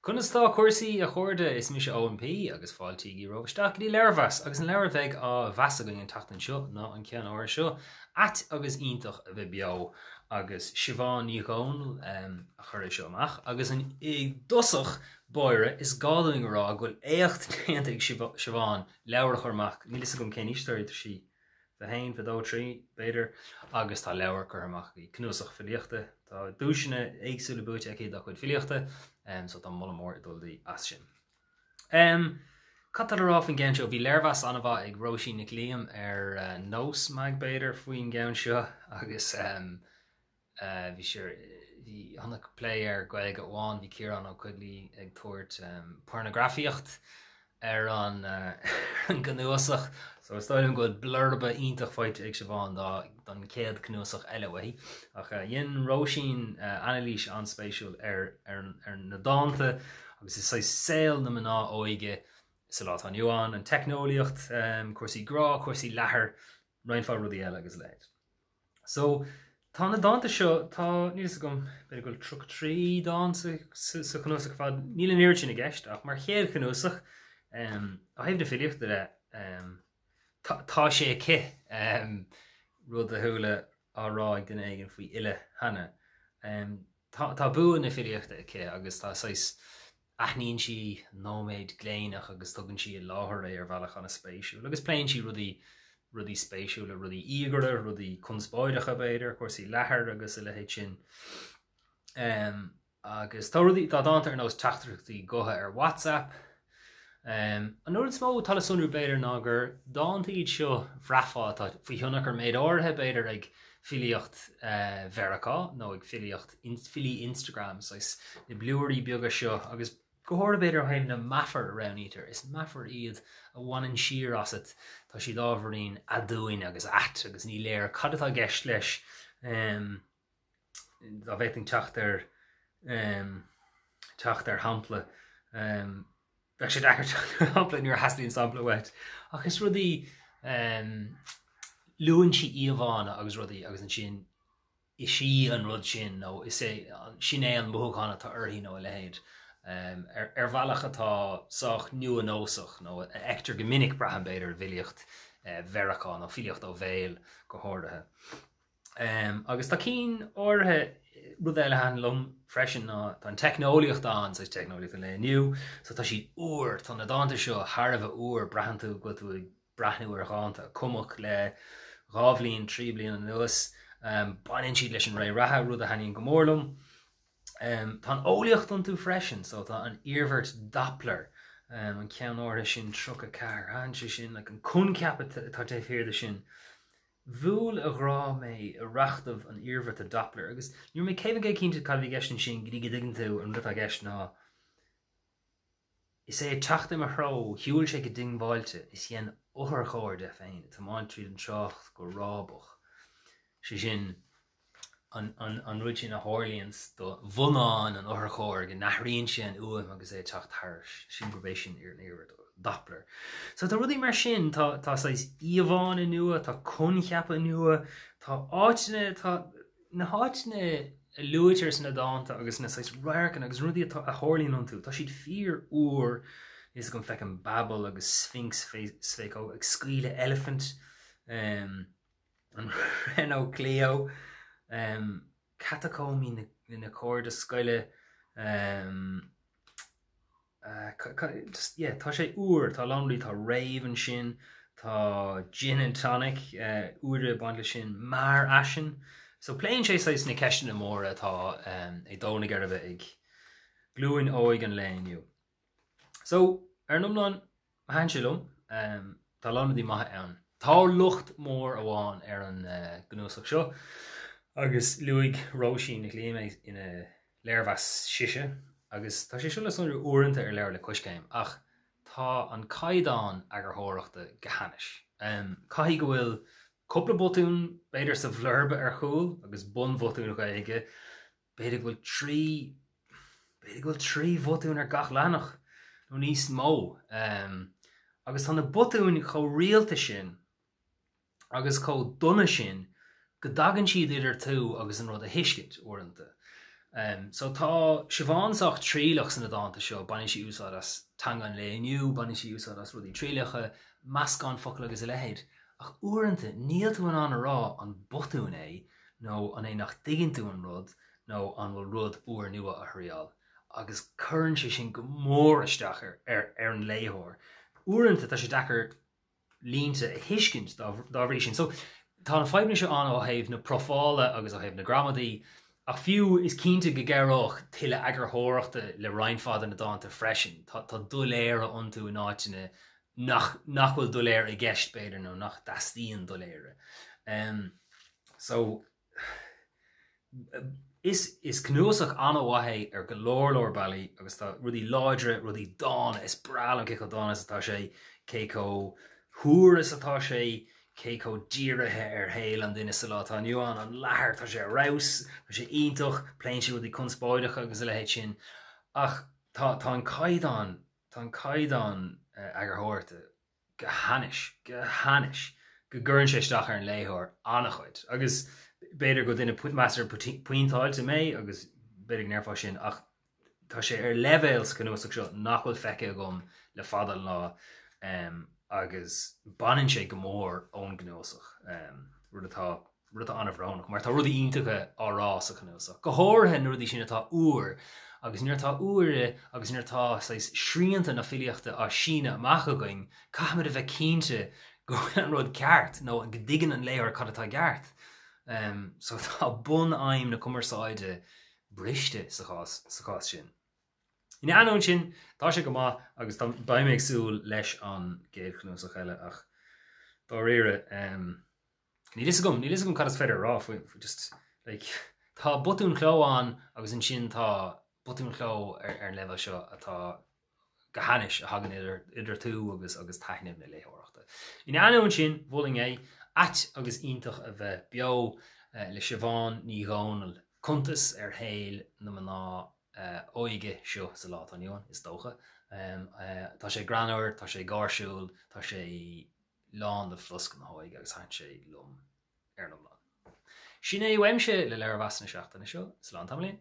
Chunastá cuasaí a chuirde is mis OMP agus fáiltíí roisteach dí leirhas agus an leir bheith á bheasa go an tatan seo ná an cean áir seo at agus ítach a bheith beo agus Siobhan Níocháin a chuir seo amach agus an dosach bóire is gáúing rá ghfuil éocht ag Siobhan leabhar churmach nílas gom cén isteir sí the hain for dó trí beidir agus tá leabhar churmach í cnúsach filiochta tá dúisina éagsúla buúte ag a chuid filiochta so tá molla mór duldaí as sin. Catar ará an gceann seo bhí leirmhas anna bheith ag Róisín Nic Liam ar nós meag beidir faoin gceann seo agus bhí siar hí anna lé ar gaig amháin bhí Ciarán ó Quigley ag tuairt pornografíocht ar an gnuasach so stoilm go blurba ítach fáilte ag Siobhan don céad cnuasach eile ach dhéon Róisín analís an spéisiúil ar na dáanta agus is saoil na mná óige sa lá an Joán an technoliacht cuasaí grá cuasaí lethair roiinfá rudí eile agus leid. So tá na dáanta seo tá níos gom beidir go tro trí dáanta sa cnuasach fad níl an iirtin a gceist ach mar chéad cnuasach a haimh de filiocht de tá sé cí rud a thula árá ag den éigen faoi ile hana. Tá buan na filiochta a cí agus tá aithníonn si nóméid gléinach agus tugann si i láthair ar bhealach an spéisiúil agus pléann si rudí spéisiúil a rudí íogaire rudí conspóideacha beidir cuasaí lethair agus i lehéid sin. Agus tá rudí tá dáanta ar nós teachtarachtaí gotha ar WhatsApp. An nuair smó talasúnú beidir ná gur dáanta iad seo bhreafa tá faoi thionnachar méid áirithe beidir ag filiocht Veracá nó ag filiocht filí Instagram na bliúirí beaga seo agus go háir beidir haimh na maffar aránítar is maffar iad a bhhainn siar as it tá si dábharín a dúin agus agus ní léir cadatá gceist leis dá bhéting teacht ar hampla bheith sé dechar hampla nuair haslíonn sampla wet ach is rudí luann si íomhána agus rudí agus an sin is si an rud sin nó is é sin é an mthúchána tá orthaí nó a lehéid ar bhealach atá sách nua nósach nó ectar go minic brathan beidir bhiliocht Veracá nó filiocht ó bhéil go háirithe. Agus tá cín áirithe rud eile an lom freisin ná tá an technoliacht an sa technoliacht le nniu so tá si uair tá na dáanta seo Tharbh uair brathan tú go tú brathnú ar gáanta cumach le rábhlíonn trí bliain an nuas baininn siad leis an ré ratha rud a haíonn go mórlumm. Tá an óliacht an tú freisin so tá an iarmhairt Doppler an ceann áirithe sin tro a car an sin le an cúnceap tá téhhéir sin. Bhúil a rá mé a reachtamh an iarmhairt a Doppler agus nuair mé céimh go cinnte cad bhí gceist sin go dtí diggin tú an rud a gceist ná is é teachta a thrá hiúil sé go ding bháilte is dhéan óthar chóir de féin tá máin tríd an trocht go rábach sé sin an rud sin a hálíonn do bhunáin an óthar chóir go nachraíonn sin uam agus é teacht thairis sin gurbééis sin ar an iarmhairt Doppler. So tá rudí mar sin tá íomháin nua tá cúncheapa nua tá áitine na háitine luúitir san na dáanta agus na raircan agus rudí a hálíonn an tú tá siad 4 uair is go feic an babal agus sphinx sfeicó ag scaoile elephant an Renault Clio catacomí na cóir de scoile tá sé uair tá lánlaí tá raven sin tá gin and tonic uaire baintle sin mar asin so pléann sé na ceistin na móra tá ag dóna garbh ag glúin óig an léinniu. So ar numlan hain silum tá lánadí maithe ann. Tá lucht mór amháin ar an gnúsach seo agus luigh Róisín Nic Liam ina leirmhas siise agus tá sé siúla sunú uaireanta ar leir le cuiscéim ach tá an caighdeán agur tháireachta go hanis. Caithfí go bhfuil cúpla botún beidir sa bhlurbe ar chúl agus bun botún go aige beidir go bhfuil trí botún ar gach leanach nó níos mó agus tá na botún cho rialta sin agus có donna sin go dagan siad idir tú agus an rud a hiiscint uaireanta So tá Siobhánach trílach san na dáanta seo baní si úsá as tan an léniu, baní si úsá as rudí trílacha meascán focail agus a lehéid. Ach uaireanta níl tú an rá an botún é nó an é nach diggin tú an rud nó an bhfuil rud uair nua a thrial. Agus chuann sé sin go mór isteach ar an léthóir. Uaireanta tá sé dechar línta a hiiscint dá bhrí sin. So tá an feibhne seo an ó thaobh na profála agus ó thaobh na gramadaí. Ach fiú is cínta go gcearách tuile agurthóireachta le reinfád na dáanta freisin. Tá dul éire antú in áiteine nach bhfuil dul éir i gceist beidir nó nach dastíon dul éire. So is cnúsach anna wathe ar go leor bailí agus tá rudí láidre rudí dána is breal an cico dána atá sé céco thuras atá sé céco díirithe ar héil an duine sa látá nuán an lethir tá sé raus tá sé iontoch pléin si rudí conspóideach agus le héit sin ach tá an caiidán agurthóirte go hanis go gcuireann sé isteach ar an léthóir annachchuid agus beidir go duine putmeastar puintáilte mé agus beidir nearfá sin ach tá sé ar levels cnúsach seo nachfuil feice gom le fada lá agus banan sé go mór ón gnósach rud atá anmhránach mar tá rudí iontacha árás a chnúsach. Go háirthe rudí sin atá uair agus níor tá uaire agus níor tá sríanta na filiachta á sína amach againn caiimiid a bheith cínte go an rud ceart nó an go dtigan an léir cad atá ceart. So tá bun aim na cumarsáide briste sa chás sin. In anón sin tá sé go má agus tá baimméid súil leis an géadchnúsach eile ach dá réire ní gom cad is féidir rá just tá botún chlóán agus an sin tá botún chló ar level seo atá go hanis a hagan idir tú agus taithneamh na léthireachta. In anón sin bhling é agus ionintach a bheith beo le Siobhán ní gáinil contas ar héil na maná óige seo sa lá aniuán is dócha. Tá sé granúir, tá sé gáirsúil, tá sé lán de fluscan háig agus haint sé lom ar nó lá. Sin é weimse le leir bhas na seachtainna seo, slán tamlín.